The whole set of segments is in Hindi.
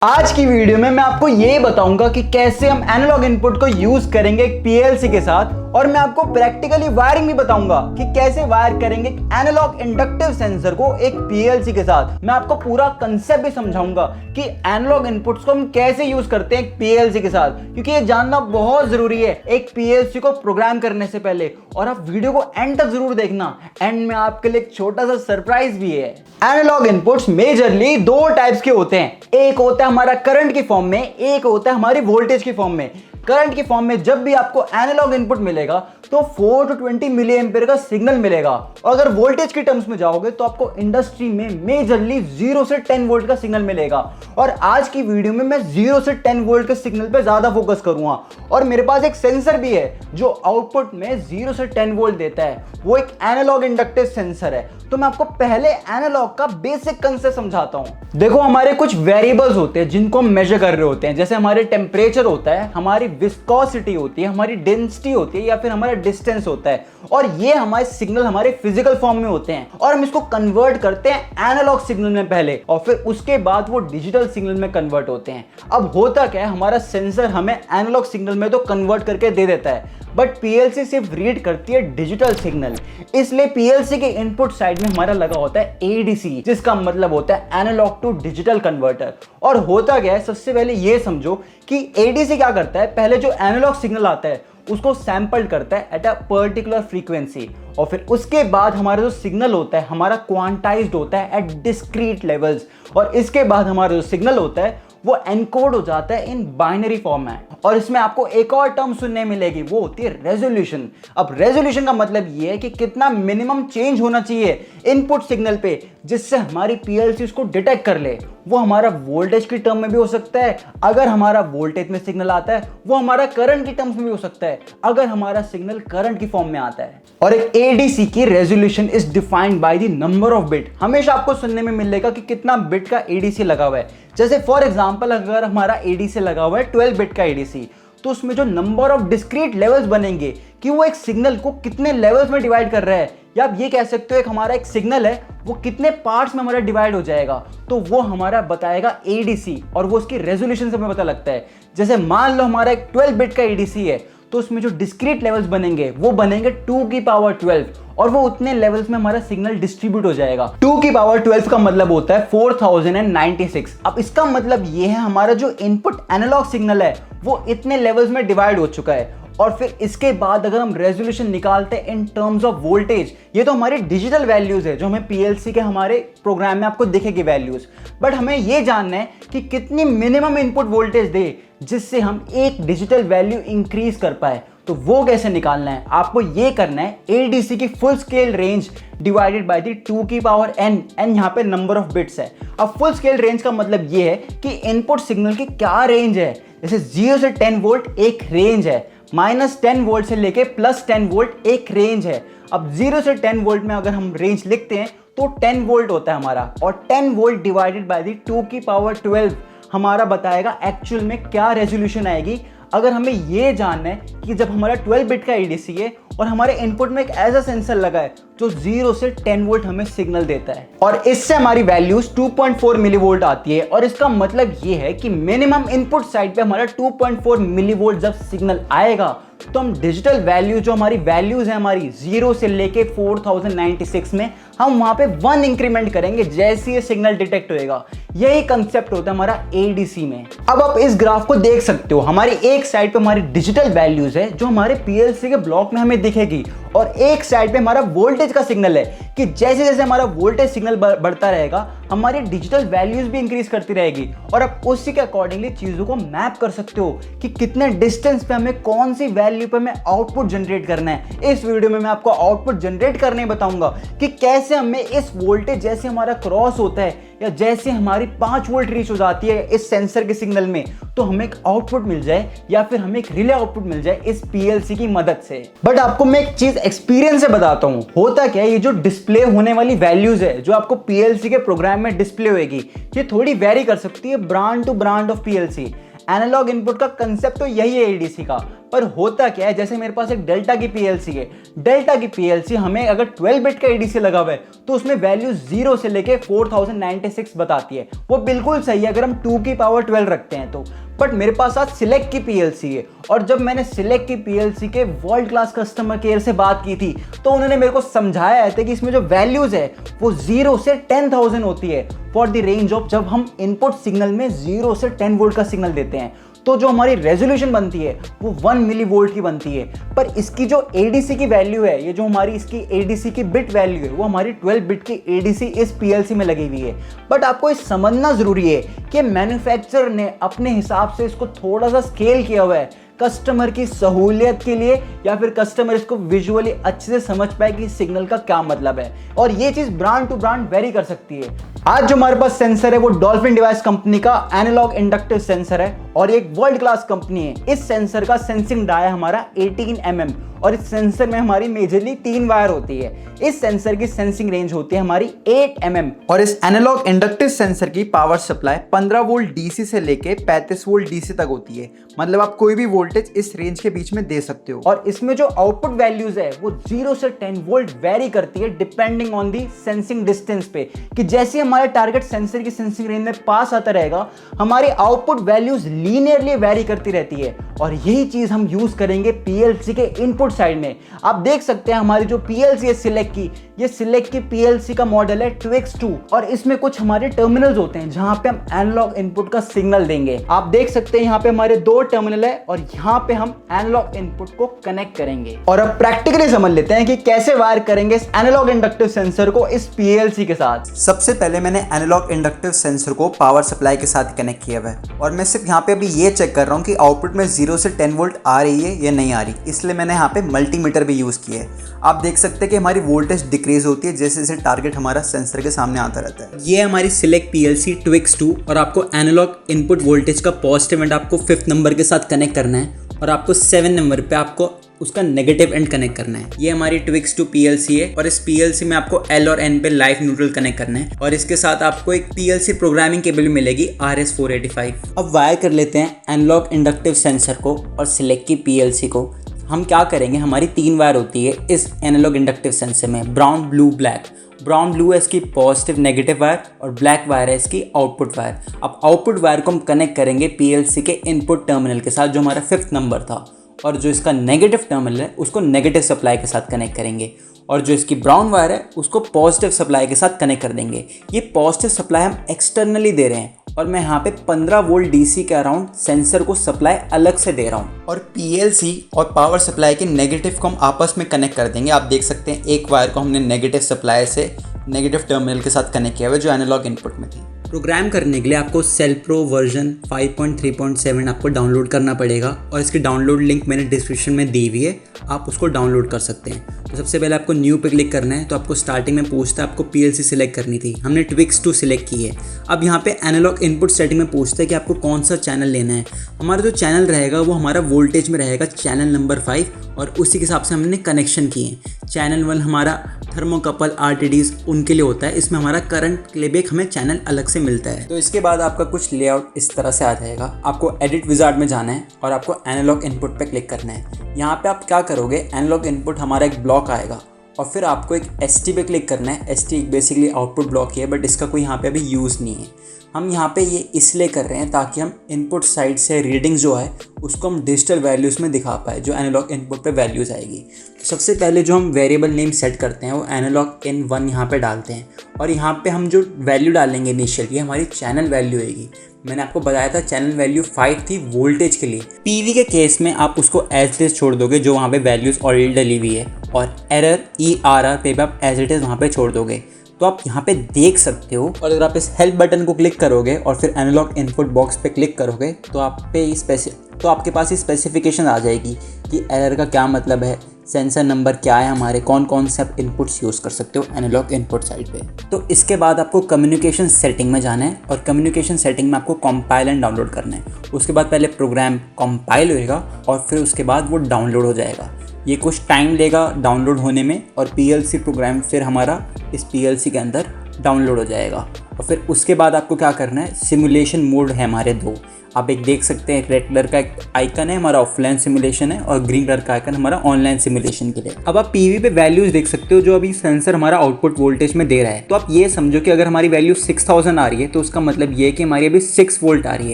आज की वीडियो में मैं आपको ये बताऊंगा कि कैसे हम एनालॉग इनपुट को यूज करेंगे एक पीएलसी के साथ, और मैं आपको प्रैक्टिकली वायरिंग भी बताऊंगा कि कैसे वायर करेंगे एनालॉग इंडक्टिव सेंसर को एक पीएलसी के साथ। मैं आपको पूरा कंसेप्ट भी समझाऊंगा कि एनालॉग इनपुट्स को हम कैसे यूज करते हैं एक पीएलसी के साथ, क्योंकि ये जानना बहुत जरूरी है एक पीएलसी को प्रोग्राम करने से पहले। और आप वीडियो को एंड तक जरूर देखना, एंड में आपके लिए एक छोटा सा सरप्राइज भी है। एनालॉग इनपुट्स मेजरली दो टाइप्स के होते हैं, एक होता है हमारा करंट की फॉर्म में, एक होता है हमारी वोल्टेज की फॉर्म में। करंट की फॉर्म में जब भी आपको एनालॉग इनपुट मिलेगा तो 4 to 20 मिली एम्पीयर का सिग्नल मिलेगा, और अगर वोल्टेज की टर्म्स में जाओगे तो आपको इंडस्ट्री में मेजरली 0 से 10 वोल्ट का सिग्नल मिलेगा। और आज की वीडियो में मैं 0 से 10 वोल्ट के सिग्नल पे ज्यादा फोकस करूंगा, और मेरे पास एक सेंसर भी है जो आउटपुट में 0 से 10 वोल्ट देता है, वो एक एनालॉग इंडक्टिव सेंसर है। तो मैं आपको पहले एनालॉग का बेसिक कंसेप्ट समझाता हूं। देखो, हमारे कुछ वेरिएबल्स होते हैं जिनको हम मेजर कर रहे होते हैं, जैसे हमारे टेम्परेचर होता है, हमारी विस्कोसिटी होती है, हमारी डेंसिटी होती है, या फिर हमारा डिस्टेंस होता है, और ये हमारे सिग्नल हमारे फिजिकल फॉर्म में होते हैं, और हम इसको कन्वर्ट करते हैं एनालॉग सिग्नल में पहले, और फिर उसके बाद वो डिजिटल सिग्नल में कन्वर्ट होते हैं। अब होता क्या है, हमारा सेंसर हमें एनालॉग सिग्नल में तो कन्वर्ट करके दे देता है, बट पीएलसी सिर्फ रीड करती है डिजिटल सिग्नल। इसलिए पीएलसी के इनपुट साइड में हमारा लगा होता है एडीसी, जिसका मतलब होता है एनालॉग टू डिजिटल कन्वर्टर। और होता क्या है, सबसे पहले ये समझो कि एडीसी क्या करता है, पहले जो एनालॉग सिग्नल आता है उसको सैंपल करता है एट अ पर्टिकुलर फ्रीक्वेंसी, और फिर उसके बाद हमारा जो सिग्नल होता है हमारा क्वांटाइज्ड होता है एट डिस्क्रीट लेवल्स, और इसके बाद हमारा जो सिग्नल होता है वो एनकोड हो जाता है इन बाइनरी फॉर्मेट। और इसमें आपको एक और टर्म सुनने मिलेगी, वो होती है रेजोल्यूशन। अब रेजोल्यूशन का मतलब ये है कि कितना मिनिमम चेंज होना चाहिए इनपुट सिग्नल पे जिससे हमारी पीएलसी उसको डिटेक्ट कर ले। वो हमारा वोल्टेज की टर्म में भी हो सकता है, अगर हमारा वोल्टेज में सिग्नल आता है, वो हमारा करंट की टर्म्स में भी हो सकता है अगर हमारा सिग्नल करंट की फॉर्म में आता है। और एक एडीसी की resolution is defined by the number of bit. हमेशा आपको सुनने में मिलेगा कि कितना बिट का एडीसी लगा हुआ है। जैसे फॉर एग्जांपल, अगर हमारा एडीसी लगा हुआ है 12 बिट का एडीसी, तो उसमें जो नंबर ऑफ डिस्क्रीट लेवल्स बनेंगे कि वो एक सिग्नल को कितने लेवल्स में डिवाइड कर रहा है, या आप ये कह सकते हो एक हमारा एक सिग्नल है वो कितने पार्ट्स में हमारा डिवाइड हो जाएगा, तो वो हमारा बताएगा एडीसी, और वो उसकी रेजोल्यूशन से हमें पता लगता है। जैसे मान लो हमारा एक 12 बिट का एडीसी है, तो उसमें जो डिस्क्रीट लेवल्स बनेंगे वो बनेंगे 2 की पावर 12, और वो उतने लेवल्स में हमारा सिग्नल डिस्ट्रीब्यूट हो जाएगा। 2 की पावर 12 का मतलब होता है 4096। अब इसका मतलब ये है हमारा जो इनपुट एनालॉग सिग्नल है वो इतने लेवल्स में डिवाइड हो चुका है। और फिर इसके बाद अगर हम रेजोल्यूशन निकालते हैं इन टर्म्स ऑफ वोल्टेज, ये तो हमारी डिजिटल वैल्यूज है जो हमें पीएलसी के हमारे प्रोग्राम में आपको दिखेगी वैल्यूज, बट हमें ये जानना है कि कितनी मिनिमम इनपुट वोल्टेज दे जिससे हम एक डिजिटल वैल्यू इंक्रीज कर पाए। तो वो कैसे निकालना है, आपको ये करना है एडीसी की full scale range divided by the 2 की पावर n, n यहाँ पे नंबर ऑफ बिट्स है। अब फुल स्केल रेंज का मतलब ये है कि इनपुट सिग्नल की क्या रेंज है। जैसे 0 से 10 वोल्ट एक रेंज है, -10 वोल्ट से लेके +10 वोल्ट एक रेंज है। अब 0 से 10 वोल्ट में अगर हम रेंज लिखते हैं तो 10 वोल्ट होता है हमारा, और 10 वोल्ट डिवाइडेड बाय दी 2 की पावर 12 हमारा बताएगा एक्चुअल में क्या रेजोल्यूशन आएगी। अगर हमें ये जानना है कि जब हमारा 12 बिट का एडीसी है और हमारे इनपुट में एक ऐसा सेंसर लगा है जो 0 से 10 वोल्ट हमें सिग्नल देता है, और इससे हमारी वैल्यूज 2.4 मिलीवोल्ट आती है, और इसका मतलब ये है कि मिनिमम इनपुट साइड पे हमारा 2.4 मिलीवोल्ट जब सिग्नल आएगा तो हम डिजिटल वैल्यू जो हमारी वैल्यूज है हमारी 0 से लेके 4096 में, हम वहां पे 1 इंक्रीमेंट करेंगे जैसे ये सिग्नल डिटेक्ट होएगा। यही कंसेप्ट होता है हमारा एडीसी में। अब आप इस ग्राफ को देख सकते हो, हमारी एक साइड पे हमारी डिजिटल वैल्यूज है जो हमारे पीएलसी के ब्लॉक में हमें दिखेगी, और एक साइड पे हमारा वोल्टेज का सिग्नल है कि जैसे जैसे हमारा वोल्टेज सिग्नल बढ़ता रहेगा हमारी डिजिटल वैल्यूज भी इंक्रीज करती रहेगी, और आप उसी के अकॉर्डिंगली चीजों को मैप कर सकते हो कि कितने डिस्टेंस पे हमें कौन सी वैल्यू पे हमें आउटपुट जनरेट करना है। इस वीडियो में मैं आपको आउटपुट जनरेट करने बताऊंगा कि कैसे हमें इस वोल्टेज जैसे हमारा क्रॉस होता है या जैसे हमारी 5 वोल्ट रीच हो जाती है इस सेंसर के सिग्नल में, तो हमें एक आउटपुट मिल जाए या फिर हमें एक रिले आउटपुट मिल जाए इस पीएलसी की मदद से। बट आपको मैं एक चीज एक्सपीरियंस से बताता हूं, होता क्या है, ये जो डिस्प्ले होने वाली वैल्यूज है जो आपको पीएलसी के प्रोग्राम में डिस्प्ले होगी, ये थोड़ी वेरी कर सकती है brand to brand of PLC. Analogue input का कंसेप्ट तो यही है एडीसी का, पर होता क्या है, जैसे मेरे पास एक डेल्टा की पीएलसी है, डेल्टा की पीएलसी हमें अगर 12 बिट का एडीसी लगा हुआ है तो उसमें वैल्यू 0 से लेके 4096 बताती है। वो बिल्कुल सही है अगर हम 2 की पावर 12 रखते हैं तो। बट मेरे पास आज सिलेक्ट की पीएलसी है, और जब मैंने सिलेक्ट की पीएलसी के वर्ल्ड क्लास कस्टमर केयर से बात की थी तो उन्होंने मेरे को समझाया था कि इसमें जो वैल्यूज है वो 0 से 10,000 होती है फॉर द रेंज ऑफ, जब हम इनपुट सिग्नल में 0 से 10 वोल्ट का सिग्नल देते हैं तो जो हमारी रेजोल्यूशन बनती है वो 1 मिली वोल्ट की बनती है। पर इसकी जो एडीसी की वैल्यू है, ये जो हमारी इसकी एडीसी की बिट वैल्यू है, वो हमारी 12 बिट की एडीसी इस पीएलसी में लगी हुई है। बट आपको ये समझना जरूरी है कि मैन्युफैक्चरर ने अपने हिसाब से इसको थोड़ा सा स्केल किया हुआ है कस्टमर की सहूलियत के लिए, या फिर कस्टमर इसको विजुअली अच्छे से समझ पाए कि सिग्नल का क्या मतलब है। और ये चीज ब्रांड टू ब्रांड वेरी कर सकती है। आज जो हमारे पास सेंसर है वो डॉल्फिन डिवाइस कंपनी का एनालॉग इंडक्टिव सेंसर है, और ये एक वर्ल्ड क्लास कंपनी है। इस सेंसर का सेंसिंग डाया है हमारा 18 mm, और इस सेंसर में हमारी मेजरली 3 वायर होती है। इस सेंसर की सेंसिंग रेंज होती है हमारी 8 mm, और इस एनालॉग इंडक्टिव सेंसर की पावर सप्लाई 15 वोल्ट डीसी से लेके 35 वोल्ट डीसी तक होती है। मतलब आप कोई भी वोल्टेज इस रेंज के बीच में दे सकते हो। और इसमें जो आउटपुट वैल्यूज है वो 0 से 10 वोल्ट वेरी करती है depending on the sensing distance पे, कि जैसे हमारे टारगेट सेंसर की सेंसिंग रेंज में पास आता रहेगा हमारी आउटपुट वैल्यूज लीनियरली वेरी करती रहती है। और यही चीज हम यूज करेंगे पीएलसी के इनपुट साइड में। आप देख सकते हैं हमारी जो पीएलसी है सिलेक्ट की, ये सिलेक्ट की पीएलसी का मॉडल है TwixX2, और इसमें कुछ हमारे टर्मिनल्स होते हैं जहां पे हम एनालॉग इनपुट का सिग्नल देंगे। आप देख सकते हैं यहाँ पे हमारे 2 टर्मिनल है, और यहाँ पे हम एनालॉग इनपुट को कनेक्ट करेंगे। और अब प्रैक्टिकली समझ लेते हैं कि कैसे वायर करेंगे इस एनालॉग इंडक्टिव सेंसर को इस पीएलसी के साथ। सबसे पहले मैंने एनालॉग इंडक्टिव सेंसर को पावर सप्लाई के साथ कनेक्ट किया हुआ है, और मैं सिर्फ यहाँ पे अभी ये चेक कर रहा हूँ कि आउटपुट में 0 से 10 वोल्ट आ रही है या नहीं आ रही, इसलिए मैंने यहाँ पे मल्टीमीटर भी यूज़ किया है। आप देख सकते हैं कि हमारी वोल्टेज डिक्रीज होती है जैसे जैसे टारगेट हमारा सेंसर के सामने आता रहता है। ये हमारी सिलेक्ट पीएलसी TwixX2, और आपको एनालॉग इनपुट वोल्टेज का पॉजिटिव एंड आपको 5th नंबर के साथ कनेक्ट करना है, और आपको 7 नंबर पे आपको उसका नेगेटिव एंड कनेक्ट करना है। ये हमारी TwixX2 पीएलसी है, और इस पीएलसी में आपको L और N पे लाइव न्यूट्रल कनेक्ट करना है, और इसके साथ आपको एक पीएलसी प्रोग्रामिंग केबल मिलेगी RS485। अब वायर कर लेते हैं एनालॉग इंडक्टिव सेंसर को और सिलेक्ट की पीएलसी को। हम क्या करेंगे, हमारी 3 वायर होती है इस एनालॉग इंडक्टिव सेंसर में, brown blue black. Brown blue है इसकी पॉजिटिव नेगेटिव वायर, और ब्लैक वायर है इसकी आउटपुट वायर। अब आउटपुट वायर को हम कनेक्ट करेंगे पीएलसी के इनपुट टर्मिनल के साथ जो हमारा 5th नंबर था, और जो इसका नेगेटिव टर्मिनल है उसको नेगेटिव सप्लाई के साथ कनेक्ट करेंगे, और जो इसकी ब्राउन वायर है उसको पॉजिटिव सप्लाई के साथ कनेक्ट कर देंगे। ये पॉजिटिव सप्लाई हम एक्सटर्नली दे रहे हैं, और मैं यहाँ पे 15 वोल्ट डीसी के अराउंड सेंसर को सप्लाई अलग से दे रहा हूँ। और पीएलसी और पावर सप्लाई के नेगेटिव को हम आपस में कनेक्ट कर देंगे। आप देख सकते हैं एक वायर को हमने नेगेटिव सप्लाई से नेगेटिव टर्मिनल के साथ कनेक्ट किया हुआ जो एनालॉग इनपुट में थी। प्रोग्राम करने के लिए आपको सेलप्रो वर्जन 5.3.7 आपको डाउनलोड करना पड़ेगा, और इसकी डाउनलोड लिंक मैंने डिस्क्रिप्शन में दी हुई है, आप उसको डाउनलोड कर सकते हैं। तो सबसे पहले आपको न्यू पे क्लिक करना है, तो आपको स्टार्टिंग में पूछता है आपको पीएलसी सिलेक्ट करनी थी, हमने TwixX2 सिलेक्ट की है। अब यहाँ पे एनालॉग इनपुट सेटिंग में पूछता है कि आपको कौन सा चैनल लेना है। हमारा जो चैनल रहेगा वो हमारा वोल्टेज में रहेगा चैनल नंबर 5, और उसी के हिसाब से हमने कनेक्शन किए हैं। चैनल 1 हमारा थर्मोकपल RTDs उनके लिए होता है, इसमें हमारा करंट के लिए भी हमें चैनल अलग से मिलता है। तो इसके बाद आपका कुछ लेआउट इस तरह से आ जाएगा। आपको एडिट विजार्ड में जाना है, और आपको एनालॉग इनपुट पे क्लिक करना है। यहाँ पे आप क्या करोगे, एनालॉग इनपुट हमारा एक ब्लॉक आएगा, और फिर आपको एक ST पे क्लिक करना है। ST बेसिकली आउटपुट ब्लॉक ही है, बट इसका कोई यहाँ पे अभी यूज़ नहीं है। हम यहाँ पे ये इसलिए कर रहे हैं ताकि हम इनपुट साइड से रीडिंग जो है उसको हम डिजिटल वैल्यूज़ में दिखा पाए, जो एनालॉग इनपुट पे वैल्यूज़ आएगी। तो सबसे पहले जो हम वेरिएबल नेम सेट करते हैं वो एनालॉग in1 यहाँ पे डालते हैं, और यहाँ पे हम जो वैल्यू डालेंगे इनिशियल, ये हमारी चैनल वैल्यू होगी। मैंने आपको बताया था चैनल वैल्यू 5 थी वोल्टेज के लिए। पीवी के केस में आप उसको एज इट इज छोड़ दोगे जो वहाँ पे वैल्यूज़ ऑलरेडी डली हुई है, और एरर ERR पे भी आप एज इट इज़ वहाँ पे छोड़ दोगे। तो आप यहाँ पे देख सकते हो, और अगर आप इस हेल्प बटन को क्लिक करोगे और फिर एनालॉग इनपुट बॉक्स पे क्लिक करोगे तो आपके पास ये स्पेसिफिकेशन आ जाएगी कि एरर का क्या मतलब है, सेंसर नंबर क्या है, हमारे कौन कौन से आप इनपुट्स यूज़ कर सकते हो एनालॉग इनपुट साइड पे। तो इसके बाद आपको कम्युनिकेशन सेटिंग में जाना है, और कम्युनिकेशन सेटिंग में आपको कंपाइल एंड डाउनलोड करना है। उसके बाद पहले प्रोग्राम कंपाइल होएगा, और फिर उसके बाद वो डाउनलोड हो जाएगा। ये कुछ टाइम लेगा डाउनलोड होने में, और पीएलसी प्रोग्राम फिर हमारा इस पीएलसी के अंदर डाउनलोड हो जाएगा। और फिर उसके बाद आपको क्या करना है, सिमुलेशन मोड है हमारे दो, आप एक देख सकते हैं, एक रेड कलर का एक आइकन है हमारा ऑफलाइन सिमुलेशन है और ग्रीन कलर का आइकन हमारा ऑनलाइन सिमुलेशन के लिए। अब आप पीवी पे वैल्यूज देख सकते हो जो अभी सेंसर हमारा आउटपुट वोल्टेज में दे रहा है। तो आप ये समझो कि अगर हमारी वैल्यू 6000 आ रही है तो उसका मतलब ये है कि हमारी अभी 6 वोल्ट आ रही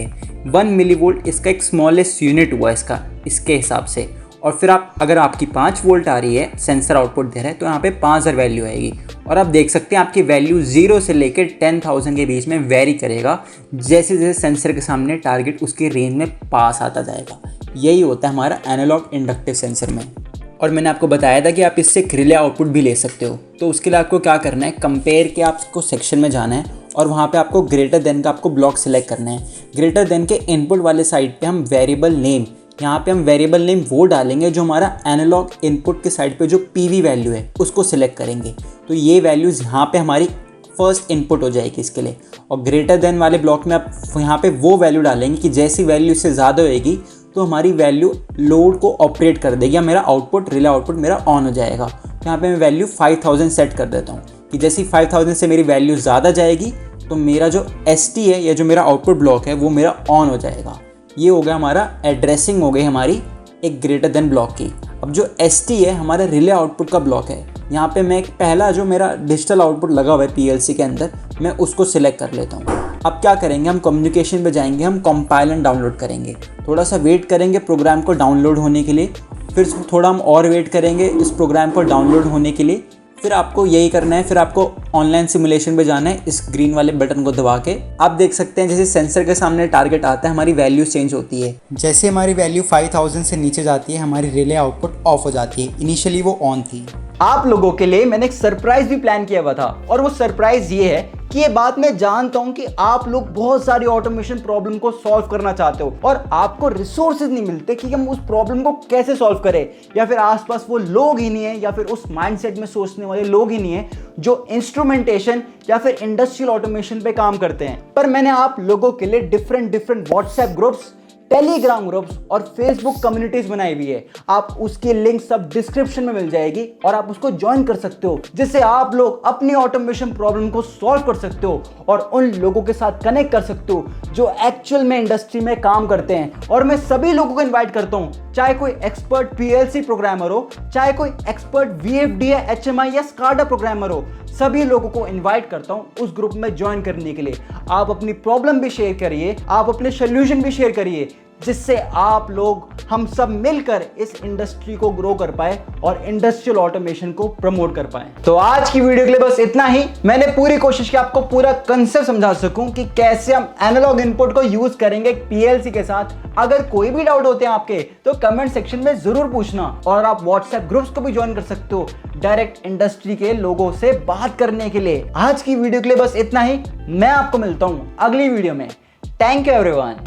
है। 1 मिली वोल्ट इसका एक स्मॉलेस्ट यूनिट हुआ इसका, इसके हिसाब से। और फिर आप अगर आपकी 5 वोल्ट आ रही है, सेंसर आउटपुट दे रहा है, तो यहाँ पे 5000 वैल्यू आएगी। और आप देख सकते हैं आपकी वैल्यू 0 से लेकर 10,000 के बीच में वेरी करेगा जैसे जैसे सेंसर के सामने टारगेट उसके रेंज में पास आता जाएगा। यही होता है हमारा एनालॉग इंडक्टिव सेंसर में। और मैंने आपको बताया था कि आप इससे एक रिले आउटपुट भी ले सकते हो। तो उसके लिए आपको क्या करना है, कंपेयर के आपको सेक्शन में जाना है और वहाँ पे आपको ग्रेटर देन का आपको ब्लॉक सिलेक्ट करना है। ग्रेटर देन के इनपुट वाले साइड पे हम वेरिएबल नेम, यहाँ पे हम वेरिएबल नेम वो डालेंगे जो हमारा एनालॉग इनपुट के साइड पे जो पीवी वैल्यू है उसको सिलेक्ट करेंगे। तो ये वैल्यूज़ यहाँ पे हमारी फर्स्ट इनपुट हो जाएगी इसके लिए। और ग्रेटर देन वाले ब्लॉक में आप यहाँ पे वो वैल्यू डालेंगे कि जैसी वैल्यू इससे ज़्यादा होएगी तो हमारी वैल्यू लोड को ऑपरेट कर देगी या मेरा आउटपुट, रिले आउटपुट मेरा ऑन हो जाएगा। तो यहाँ पे मैं वैल्यू 5000 सेट कर देता हूँ कि जैसी 5000 से मेरी वैल्यू ज़्यादा जाएगी तो मेरा जो ST है या जो मेरा आउटपुट ब्लॉक है वो मेरा ऑन हो जाएगा। ये हो गया हमारा एड्रेसिंग हो गई हमारी एक ग्रेटर देन ब्लॉक की। अब जो ST है हमारा रिले आउटपुट का ब्लॉक है, यहाँ पे मैं एक पहला जो मेरा डिजिटल आउटपुट लगा हुआ है PLC के अंदर, मैं उसको सिलेक्ट कर लेता हूँ। अब क्या करेंगे, हम कम्युनिकेशन पे जाएंगे, हम कंपाइल एंड डाउनलोड करेंगे। थोड़ा सा वेट करेंगे प्रोग्राम को डाउनलोड होने के लिए, फिर थोड़ा हम और वेट करेंगे इस प्रोग्राम को डाउनलोड होने के लिए। फिर आपको यही करना है, फिर आपको ऑनलाइन सिमुलेशन पे जाना है, इस ग्रीन वाले बटन को दबा के। आप देख सकते हैं जैसे सेंसर के सामने टारगेट आता है हमारी वैल्यू चेंज होती है। जैसे हमारी वैल्यू 5000 से नीचे जाती है हमारी रिले आउटपुट ऑफ हो जाती है। इनिशियली वो ऑन थी। आप लोगों के लिए मैंने एक सरप्राइज भी प्लान किया हुआ था और वो सरप्राइज ये है कि ये बात मैं जानता हूं कि आप लोग बहुत सारी ऑटोमेशन प्रॉब्लम को सॉल्व करना चाहते हो और आपको रिसोर्सेज नहीं मिलते कि हम उस प्रॉब्लम को कैसे सॉल्व करें, या फिर आसपास वो लोग ही नहीं है या फिर उस माइंडसेट में सोचने वाले लोग ही नहीं है जो इंस्ट्रूमेंटेशन या फिर इंडस्ट्रियल ऑटोमेशन पे काम करते हैं। पर मैंने आप लोगों के लिए different WhatsApp groups, Telegram groups और फेसबुक कम्युनिटीज बनाई हुई है। आप उसकी लिंक सब डिस्क्रिप्शन में मिल जाएगी और आप उसको ज्वाइन कर सकते हो, जिससे आप लोग अपनी ऑटोमेशन प्रॉब्लम को सॉल्व कर सकते हो और उन लोगों के साथ कनेक्ट कर सकते हो जो एक्चुअल में इंडस्ट्री में काम करते हैं। और मैं सभी लोगों को इन्वाइट करता हूँ, चाहे कोई एक्सपर्ट PLC प्रोग्रामर हो, चाहे कोई एक्सपर्ट VFD या HMI या SCADA प्रोग्रामर हो, सभी लोगों को इनवाइट करता हूं उस ग्रुप में ज्वाइन करने के लिए। आप अपनी प्रॉब्लम भी शेयर करिए, आप अपने सॉल्यूशन भी शेयर करिए, जिससे आप लोग, हम सब मिलकर इस इंडस्ट्री को ग्रो कर पाए और इंडस्ट्रियल ऑटोमेशन को प्रमोट कर पाए। तो आज की वीडियो के लिए बस इतना ही। मैंने पूरी कोशिश की आपको पूरा कंसेप्ट समझा सकूं कि कैसे हम एनालॉग इनपुट को यूज करेंगे PLC के साथ। अगर कोई भी डाउट होते हैं आपके तो कमेंट सेक्शन में जरूर पूछना और आप व्हाट्सएप ग्रुप्स को भी ज्वाइन कर सकते हो डायरेक्ट इंडस्ट्री के लोगों से बात करने के लिए। आज की वीडियो के लिए बस इतना ही। मैं आपको मिलता हूं अगली वीडियो में। Thank you everyone.